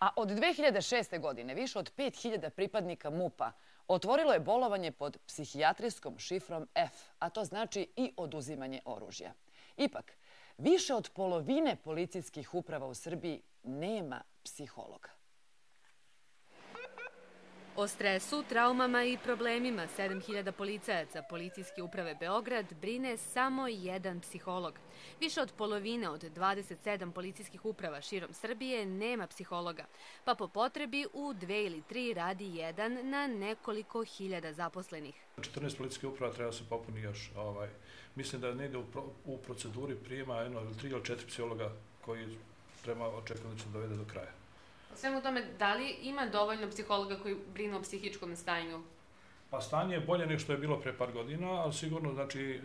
A od 2006. godine više od 5000 pripadnika MUP-a otvorilo je bolovanje pod psihijatrijskom šifrom F, a to znači i oduzimanje oružja. Ipak, više od polovine policijskih uprava u Srbiji nema psihologa. O stresu, traumama i problemima 7000 policajaca Policijske uprave Beograd brine samo jedan psiholog. Više od polovine od 27 policijskih uprava širom Srbije nema psihologa, pa po potrebi u 2 ili 3 radi jedan na nekoliko hiljada zaposlenih. 14 policijskih uprava treba se popuni još. Mislim da ne ide u proceduri prijema 1 ili 3 ili 4 psihologa koji treba očekati da će dovede do kraja. Svemu tome, da li ima dovoljno psihologa koji brinu o psihičkom stanju? Pa stanje je bolje nego što je bilo pre par godina, ali sigurno znači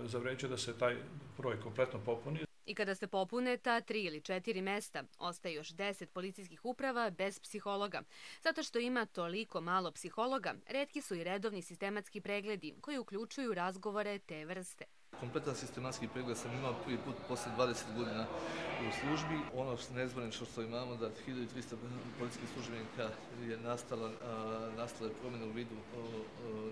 zavređuje da se taj broj kompletno popuni. I kada se popune ta 3 ili 4 mesta, ostaje još 10 policijskih uprava bez psihologa. Zato što ima toliko malo psihologa, retki su i redovni sistematski pregledi koji uključuju razgovore te vrste. Kompletan sistematski pregled sam imao prvi put posle 20 godina u službi. Ono nezvanično što imamo da 1300 policijskih službenika je nastale promjene u vidu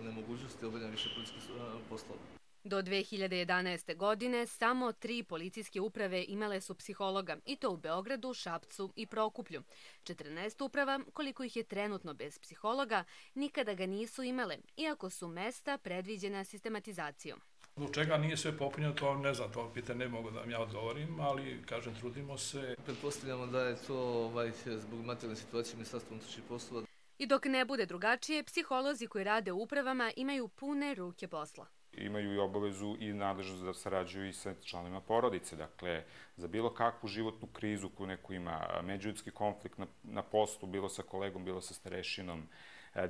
nemogućnosti obavljanja više policijskih poslova. Do 2011. godine samo 3 policijske uprave imale su psihologa, i to u Beogradu, Šapcu i Prokuplju. 14 uprava, koliko ih je trenutno bez psihologa, nikada ga nisu imale, iako su mesta predviđena sistematizacijom. Zbog čega nije sve popunjeno, to ne znam, to pitanje ne mogu da vam ja odgovorim, ali, kažem, trudimo se. Pretpostavljamo da je to zbog materijalne situacije Ministarstva unutrašnjih poslova. I dok ne bude drugačije, psiholozi koji rade u upravama imaju pune ruke posla. Imaju i obavezu i nadležnost da sarađuju i sa članovima porodice. Dakle, za bilo kakvu životnu krizu koju neko ima, međuljudski konflikt na poslu, bilo sa kolegom, bilo sa starešinom,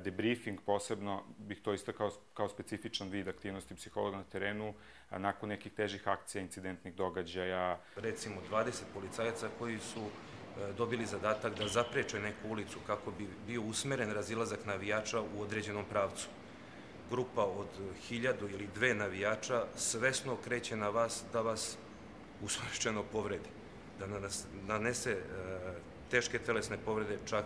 debriefing, posebno bih to istakao kao specifičan vid aktivnosti psihologa na terenu nakon nekih težih akcija, incidentnih događaja. Recimo 20 policajaca koji su dobili zadatak da zapreče neku ulicu kako bi bio usmeren razilazak navijača u određenom pravcu. Grupa od 1000 ili 2 navijača svesno kreće na vas da vas uslovno povredi, da nanese teške telesne povrede, čak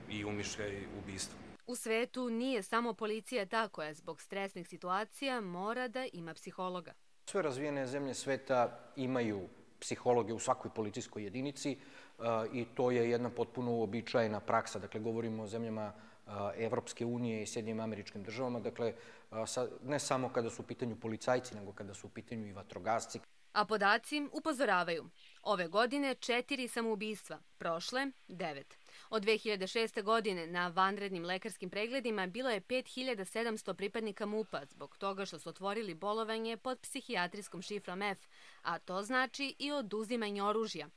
i umišljaj ubistva. U svetu nije samo policija ta koja zbog stresnih situacija mora da ima psihologa. Sve razvijene zemlje sveta imaju psihologe u svakoj policijskoj jedinici i to je jedna potpuno uobičajena praksa. Dakle, govorimo o zemljama Evropske unije i Sjedinjenim Američkim Državama. Dakle, ne samo kada su u pitanju policajci, nego kada su u pitanju i vatrogasci. A podaci upozoravaju. Ove godine 4 samoubistva, prošle 9. Od 2006. godine na vanrednim lekarskim pregledima bilo je 5700 pripadnika MUP-a zbog toga što su otvorili bolovanje pod psihijatrijskom šifrom F, a to znači i oduzimanje oružja.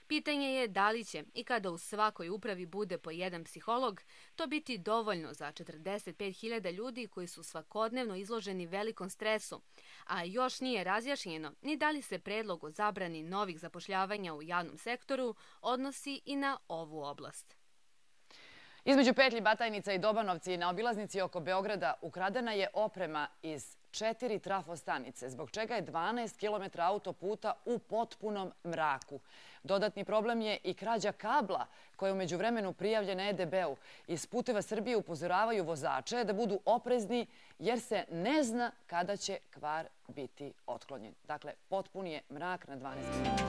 Pitanje je da li će i kada u svakoj upravi bude po jedan psiholog, to biti dovoljno za 45.000 ljudi koji su svakodnevno izloženi velikom stresu, a još nije razjašnjeno ni da li se predlog o zabrani novih zapošljavanja u javnom sektoru odnosi i na ovu oblast. Između Petlji, Batajnica i Dobanovci na obilaznici oko Beograda ukradena je oprema iz 4 trafostanice, zbog čega je 12 km autoputa u potpunom mraku. Dodatni problem je i krađa kabla koja je u međuvremenu prijavljena EDB-u. Iz Puteva Srbije upozoravaju vozače da budu oprezni jer se ne zna kada će kvar biti otklonjen. Dakle, potpun je mrak na 12 km.